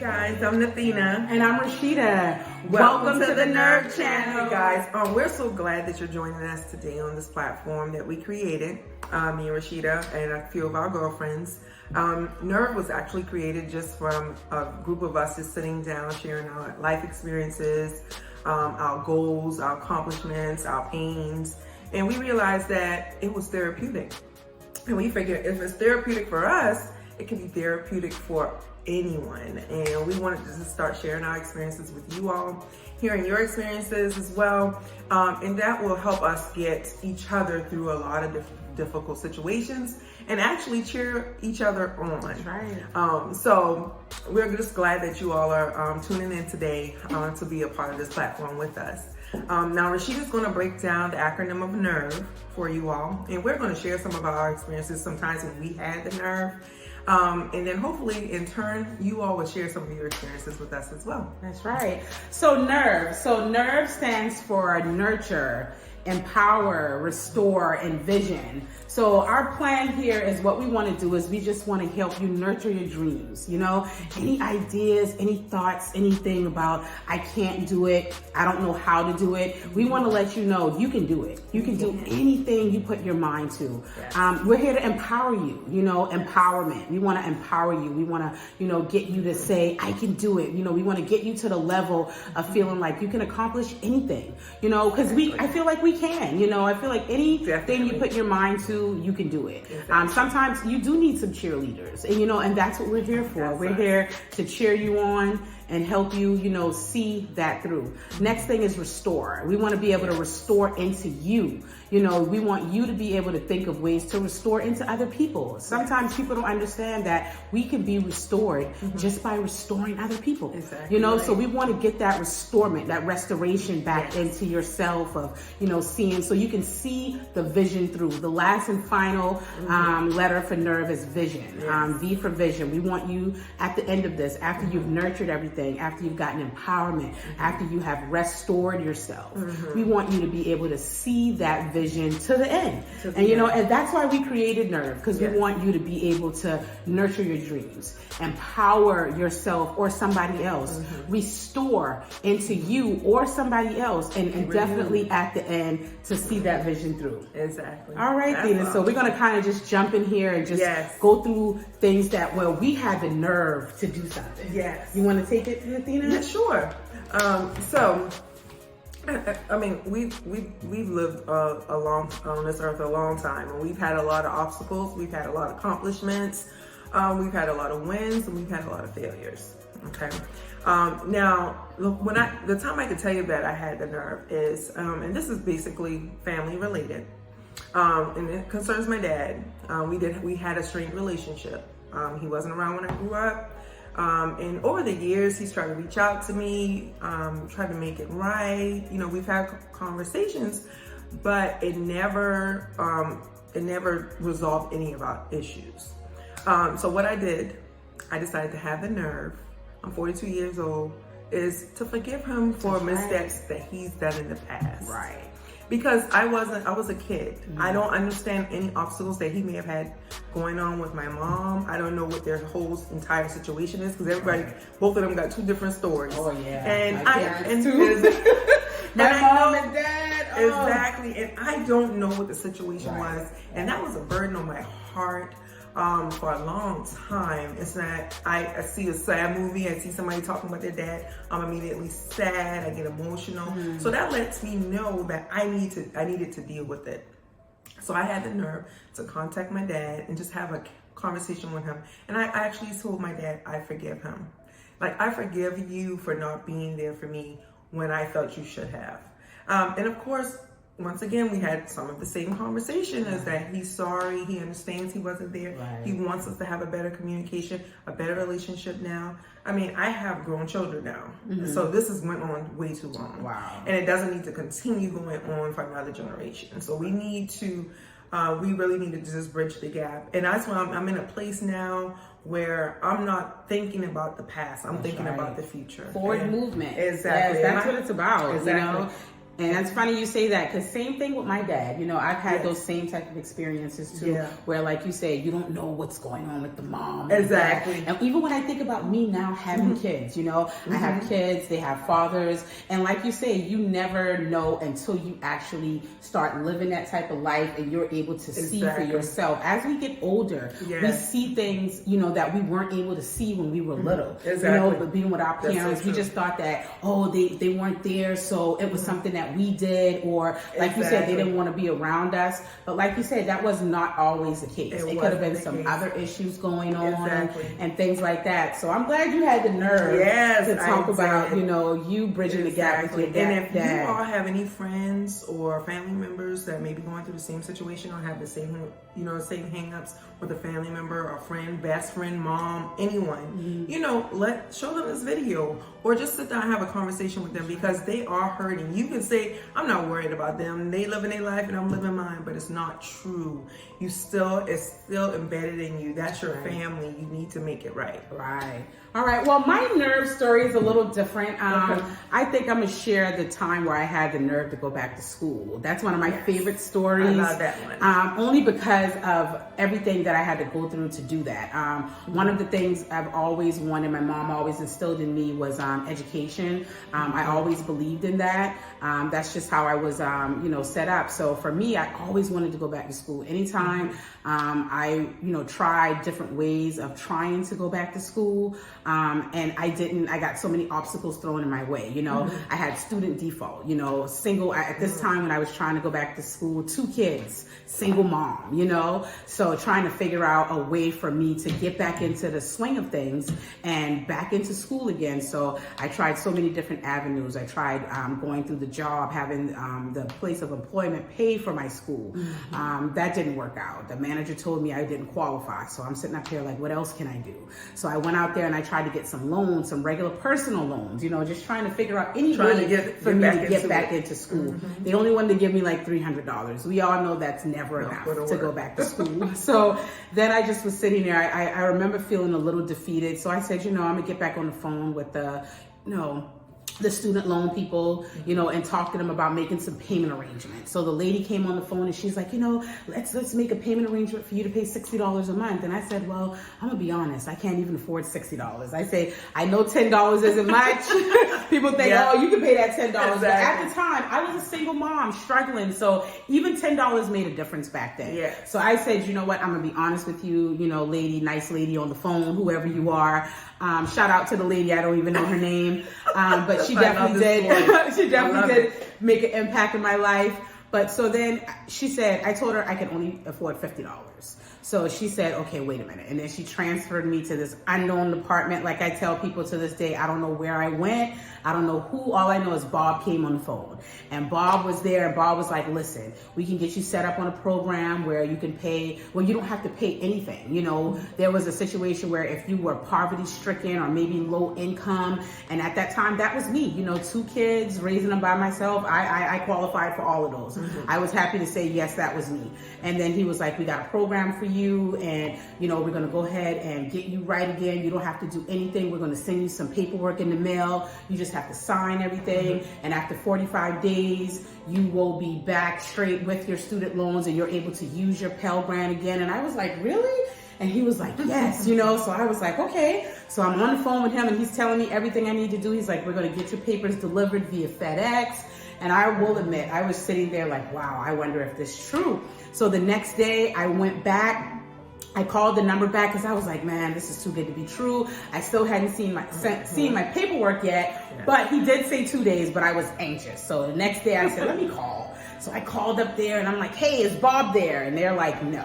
guys, I'm Nathena. And I'm Rashida. Welcome to the N.E.R.V channel. Guys, we're so glad that you're joining us today on this platform that we created, me and Rashida and a few of our girlfriends. N.E.R.V was actually created just from a group of us just sitting down, sharing our life experiences, our goals, our accomplishments, our pains. And we realized that it was therapeutic. And we figured if it's therapeutic for us, it can be therapeutic for anyone. And we wanted to just start sharing our experiences with you all, hearing your experiences as well. And that will help us get each other through a lot of difficult situations and actually cheer each other on. That's right. So we're just glad that you all are tuning in today to be a part of this platform with us. Now Rashida's going to break down the acronym of N.E.R.V for you all, and we're going to share some of our experiences sometimes when we had the N.E.R.V. And then hopefully in turn, you all will share some of your experiences with us as well. That's right. So N.E.R.V. So N.E.R.V stands for nurture, empower, restore, and vision. So our plan here is what we want to do is we just want to help you nurture your dreams. You know, any ideas, any thoughts, anything about I can't do it, I don't know how to do it. We want to let you know you can do it. You can do anything you put your mind to. Yes. We're here to empower you, you know, empowerment. We want to empower you. We want to, you know, get you to say, I can do it. You know, we want to get you to the level of feeling like you can accomplish anything, you know, because I feel like we can, you know, I feel like anything you put your mind to, you can do it. Exactly. Sometimes you do need some cheerleaders, and you know, and that's what we're here for. We're here to cheer you on and help you, you know, see that through. Next thing is restore. We want to be able to restore into you. You know, we want you to be able to think of ways to restore into other people. Sometimes people don't understand that we can be restored just by restoring other people. Exactly. You know, so we want to get that restorement, that restoration back into yourself of, you know, seeing, so you can see the vision through. The last and final letter for N.E.R.V is vision. V for vision. We want you at the end of this, after you've nurtured everything, after you've gotten empowerment, after you have restored yourself, we want you to be able to see that vision to the end. And you know, and that's why we created N.E.R.V, because we want you to be able to nurture your dreams, empower yourself or somebody else, restore into you or somebody else, and definitely at the end to see that vision through. Exactly. All right, Thena. So we're going to kind of just jump in here and just go through things that, well, we had the nerve to do something. Yes. You want to take it, Nathena? Yeah, sure. So, I mean, we've lived on this earth a long time, and we've had a lot of obstacles. We've had a lot of accomplishments. We've had a lot of wins, and we've had a lot of failures. Okay. Now, look, the time I could tell you that I had the N.E.R.V is, and this is basically family related, and it concerns my dad. We had a strained relationship. He wasn't around when I grew up. And over the years, he's tried to reach out to me, tried to make it right. You know, we've had conversations, but it never resolved any of our issues. So what I did, I decided to have the nerve. I'm 42 years old, is to forgive him for missteps that he's done in the past. Right. Because I was a kid. I don't understand any obstacles that he may have had going on with my mom. I don't know what their whole entire situation is, because both of them got two different stories. Oh yeah. And my mom and dad. Exactly. And I don't know what the situation was. And that was a burden on my heart. For a long time. It's not, I see a sad movie, I see somebody talking about their dad, I'm immediately sad, I get emotional. So that lets me know that I needed to deal with it. So I had the nerve to contact my dad and just have a conversation with him. And I actually told my dad, I forgive him. Like, I forgive you for not being there for me when I felt you should have. And of course, once again, we had some of the same conversation is that he's sorry, he understands he wasn't there. He wants us to have a better communication, a better relationship now. I mean, I have grown children now. So this has went on way too long. Wow. And it doesn't need to continue going on for another generation. So we need to, we really need to just bridge the gap. And that's why I'm in a place now where I'm not thinking about the past. I'm thinking about the future. Forward movement. Exactly. Yes, that's what it's about. Exactly. You know? And it's funny you say that, because same thing with my dad. You know, I've had Yes. those same type of experiences too, Yeah. where like you say, you don't know what's going on with the mom. Exactly. And even when I think about me now having kids, you know, I have kids, they have fathers. And like you say, you never know until you actually start living that type of life and you're able to see for Exactly. yourself. As we get older, we Yes. see things, you know, that we weren't able to see when we were little. Exactly. You know, but being with our That's so parents, we true. just thought that, oh, they weren't there, so it was something that we did, or like you said, they didn't want to be around us. But like you said, that was not always the case. It could have been some other issues going on and things like that. So I'm glad you had the nerve to talk about, you know, you bridging the gap with your dad. And if you all have any friends or family members that may be going through the same situation or have the same, you know, same hang-ups with a family member or friend, best friend, mom, anyone, you know, show them this video, or just sit down and have a conversation with them, because they are hurting. You can say, I'm not worried about them. They living their life and I'm living mine, but it's not true. It's still embedded in you. That's your family. You need to make it right. Right. All right. Well, my nerve story is a little different. I think I'm going to share the time where I had the nerve to go back to school. That's one of my favorite stories. I love that one. Only because of everything that I had to go through to do that. One of the things I've always wanted, my mom always instilled in me, was education. I always believed in that. That's just how I was, you know, set up. So for me, I always wanted to go back to school. Anytime I, you know, tried different ways of trying to go back to school, and I got so many obstacles thrown in my way. You know, I had student default, you know, at this time when I was trying to go back to school, 2 kids, single mom, you know, so trying to figure out a way for me to get back into the swing of things and back into school again. So I tried so many different avenues. I tried going through the job, having the place of employment pay for my school. That didn't work out. The manager told me I didn't qualify. So I'm sitting up here like, what else can I do? So I went out there and I tried to get some loans, some regular personal loans, you know, just trying to figure out any way for me to get back into school. They only wanted to give me like $300. We all know that's never enough to go back to school. So then I just was sitting there. I remember feeling a little defeated. So I said, you know, I'm gonna get back on the phone with the student loan people, you know, and talk to them about making some payment arrangements. So the lady came on the phone and she's like, you know, let's make a payment arrangement for you to pay $60 a month. And I said, well, I'm gonna be honest, I can't even afford $60. I say, I know $10 isn't much. People think, oh, you can pay that $10. But at the time, I was a single mom struggling. So even $10 made a difference back then. So I said, you know what, I'm gonna be honest with you, you know, lady, nice lady on the phone, whoever you are. Shout out to the lady, I don't even know her name, but she definitely did. She definitely did make an impact in my life. But so then she said, I told her I could only afford $50. So she said, okay, wait a minute. And then she transferred me to this unknown department. Like I tell people to this day, I don't know where I went. I don't know who. All I know is Bob came on the phone. And Bob was there. And Bob was like, listen, we can get you set up on a program where you can pay, well, you don't have to pay anything. You know, there was a situation where if you were poverty stricken or maybe low income, and at that time, that was me, you know, 2 kids, raising them by myself. I qualified for all of those. I was happy to say, yes, that was me. And then he was like, we got a program for you, and you know, we're going to go ahead and get you right again. You don't have to do anything. We're going to send you some paperwork in the mail. You just have to sign everything, and after 45 days you will be back straight with your student loans and you're able to use your Pell Grant again. And I was like, really? And he was like, yes, you know. So I was like, okay. So I'm on the phone with him and he's telling me everything I need to do. He's like, we're going to get your papers delivered via FedEx. And I will admit, I was sitting there like, wow, I wonder if this is true. So the next day I went back. I called the number back because I was like, man, this is too good to be true. I still hadn't seen my paperwork yet, but he did say 2 days, but I was anxious. So the next day I said, let me call. So I called up there and I'm like, hey, is Bob there? And they're like, no.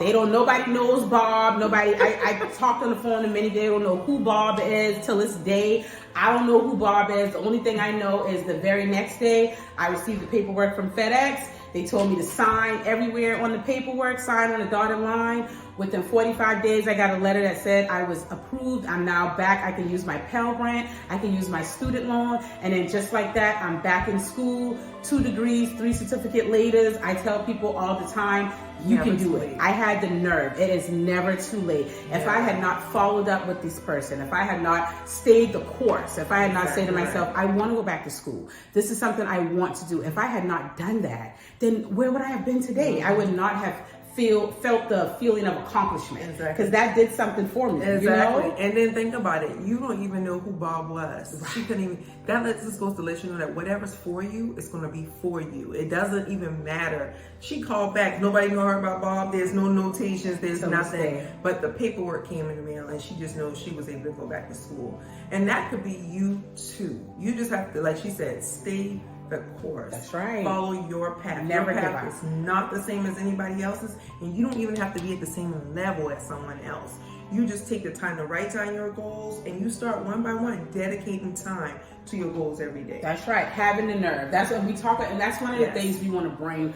Nobody knows Bob. I talked on the phone to many, they don't know who Bob is till this day. I don't know who Bob is. The only thing I know is the very next day, I received the paperwork from FedEx. They told me to sign everywhere on the paperwork, sign on the dotted line. Within 45 days, I got a letter that said I was approved. I'm now back. I can use my Pell Grant. I can use my student loan. And then just like that, I'm back in school, 2 degrees, 3 certificate later. I tell people all the time, you can do it. I had the nerve. It is never too late. If I had not followed up with this person, if I had not stayed the course, if I had not said to myself, I want to go back to school. This is something I want to do. If I had not done that, then where would I have been today? I would not have felt the feeling of accomplishment, because that did something for me. Exactly. You know? And then think about it. You don't even know who Bob was. Right. She couldn't even. That just goes to let you know that whatever's for you is going to be for you. It doesn't even matter. She called back. Nobody knew her about Bob. There's no notations. There's nothing. But the paperwork came in the mail, and she just knows she was able to go back to school. And that could be you too. You just have to, like she said, stay the course. That's right. Follow your path. Never your give path up. is not the same as anybody else's, and you don't even have to be at the same level as someone else. You just take the time to write down your goals, and you start one by one dedicating time to your goals every day. That's right. Having the nerve. That's what we talk about, and that's one of the things we want to bring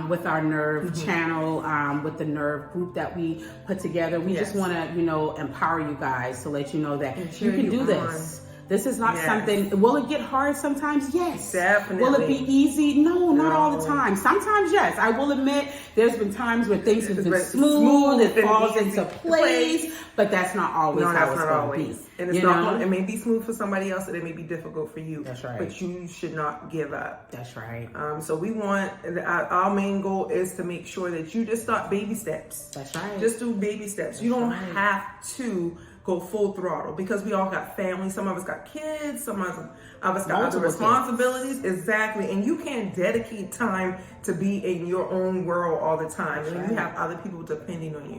with our Nerve channel, with the Nerve group that we put together. We just want to, empower you guys to let you know that you can do this. This is not something, will it get hard sometimes? Yes. Definitely. Will it be easy? No, not all the time. Sometimes, yes. I will admit, there's been times where things have been smooth, it falls into place, but that's not always how it's going to be. And it's not going, it may be smooth for somebody else, and it may be difficult for you. That's right. But you should not give up. That's right. So we want, our main goal is to make sure that you just start baby steps. That's right. Just do baby steps. You don't have to go full throttle, because we all got families. Some of us got kids, some of us got other responsibilities. Exactly. And you can't dedicate time to be in your own world all the time. And you have other people depending on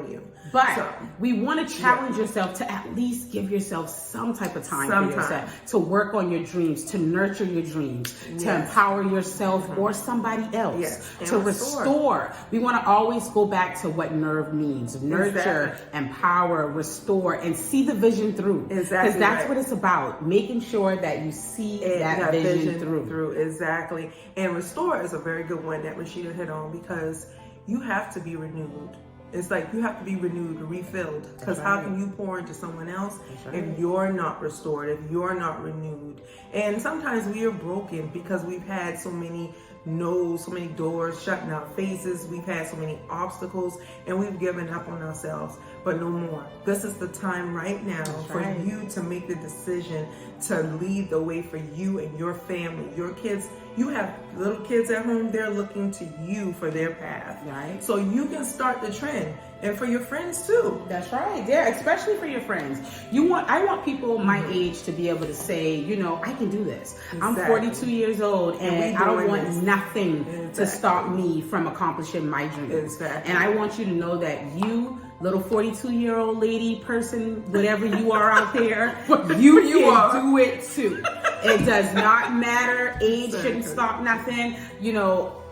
you. But we want to challenge yourself to at least give yourself some type of time for yourself, to work on your dreams, to nurture your dreams, to empower yourself or somebody else, to restore. We want to always go back to what Nerve means. Nurture, empower, restore, and see the vision through. Exactly. Because that's what it's about, making sure that you see that vision through. Exactly. And restore is a very good one that Rashida hit on, because you have to be renewed. It's like you have to be renewed, refilled. Because how can you pour into someone else if you're not restored, if you're not renewed? And sometimes we are broken because we've had so many no's, so many doors shut in our faces. We've had so many obstacles, and we've given up on ourselves. But no more. This is the time right now for you to make the decision to lead the way for you and your family, your kids. You have little kids at home, they're looking to you for their path. Right. So you can start the trend. And for your friends too. That's right. Yeah, especially for your friends. I want people my age to be able to say, I can do this. I'm 42 years old, and I don't want nothing to stop me from accomplishing my dreams. And I want you to know that you, little 42-year-old lady, person, whatever you are out there, you can do it too. It does not matter. Age shouldn't stop nothing.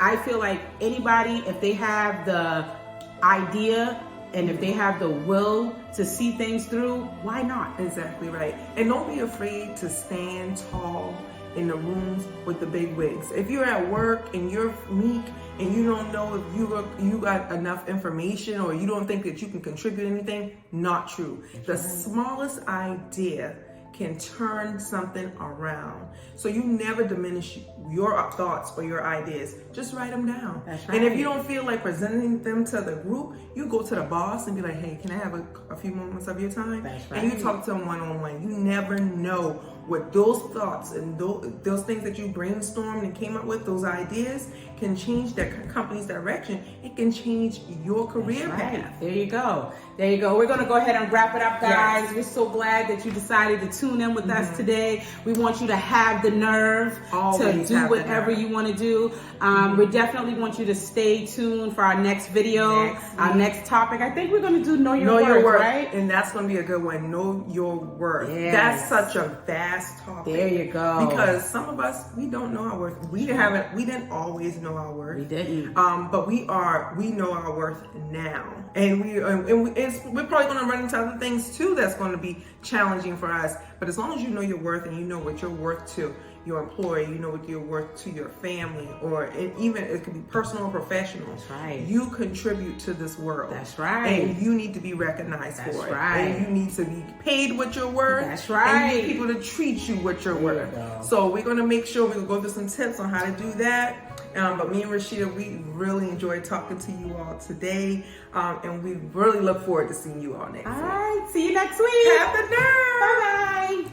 I feel like anybody, if they have the idea and if they have the will to see things through, why not? Exactly right. And don't be afraid to stand tall in the rooms with the big wigs. If you're at work and you're meek and you don't know if you got enough information, or you don't think that you can contribute anything, not true. The smallest idea can turn something around. So you never diminish your thoughts or your ideas. Just write them down. And if you don't feel like presenting them to the group, you go to the boss and be like, hey, can I have a few moments of your time? And you talk to them one-on-one. You never know what those thoughts and those things that you brainstormed and came up with, those ideas, can change that company's direction. It can change your career path. There you go. There you go. We're going to go ahead and wrap it up, guys. We're so glad that you decided to tune in with us today. We want you to have the nerve to do whatever you want to do. We definitely want you to stay tuned for our next video, our next topic. I think we're going to do Know Your Worth, right? And that's going to be a good one. Know Your Worth. That's such a vast topic. There you go. Because some of us, we don't know our worth. We didn't always know our worth. We didn't. But we know our worth now. And we're probably going to run into other things too that's going to be challenging for us. But as long as you know your worth and you know what you're worth to, your employer, you know what you're worth to your family, or even it could be personal or professional. That's right. You contribute to this world. That's right. And you need to be recognized That's for it. right. And you need to be paid what you're worth. That's right. And you need people to treat you what you're There you worth. go. So we're going to make sure we're going to go through some tips on how to do that. But me and Rashida, we really enjoyed talking to you all today. And we really look forward to seeing you all next week. All right. See you next week. Have the nerve. Bye-bye.